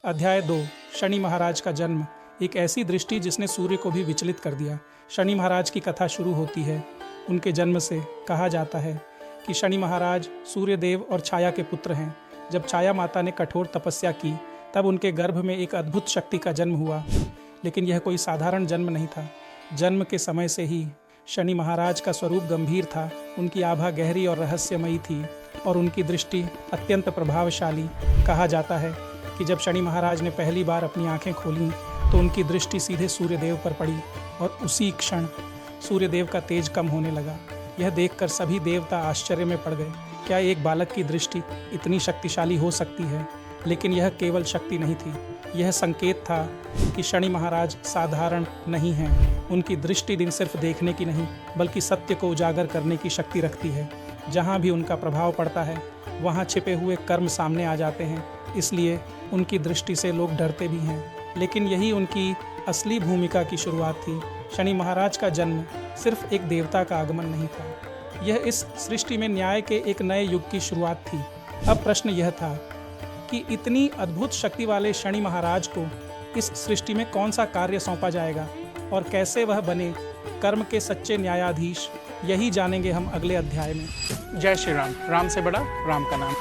अध्याय 2 शनि महाराज का जन्म। एक ऐसी दृष्टि जिसने सूर्य को भी विचलित कर दिया। शनि महाराज की कथा शुरू होती है। उनके जन्म से कहा जाता है कि शनि महाराज सूर्यदेव और छाया के पुत्र हैं। जब छाया माता ने कठोर तपस्या की तब उनके गर्भ में एक अद्भुत शक्ति का जन्म हुआ। लेकिन यह कोई साधारण जन्म नहीं था। जन्म के समय से ही शनि महाराज का स्वरूप गंभीर था। उनकी आभा गहरी और रहस्यमयी थी और उनकी दृष्टि अत्यंत प्रभावशाली। कहा जाता है कि जब शनि महाराज ने पहली बार अपनी आंखें खोलीं तो उनकी दृष्टि सीधे सूर्यदेव पर पड़ी और उसी क्षण सूर्यदेव का तेज कम होने लगा। यह देखकर सभी देवता आश्चर्य में पड़ गए। क्या एक बालक की दृष्टि इतनी शक्तिशाली हो सकती है? लेकिन यह केवल शक्ति नहीं थी, यह संकेत था कि शनि महाराज साधारण नहीं हैं। उनकी दृष्टि दिन सिर्फ देखने की नहीं बल्कि सत्य को उजागर करने की शक्ति रखती है। जहाँ भी उनका प्रभाव पड़ता है वहाँ छिपे हुए कर्म सामने आ जाते हैं। इसलिए उनकी दृष्टि से लोग डरते भी हैं। लेकिन यही उनकी असली भूमिका की शुरुआत थी। शनि महाराज का जन्म सिर्फ एक देवता का आगमन नहीं था, यह इस सृष्टि में न्याय के एक नए युग की शुरुआत थी। अब प्रश्न यह था कि इतनी अद्भुत शक्ति वाले शनि महाराज को इस सृष्टि में कौन सा कार्य सौंपा जाएगा और कैसे वह बने कर्म के सच्चे न्यायाधीश, यही जानेंगे हम अगले अध्याय में। जय श्री राम। राम से बड़ा राम का नाम।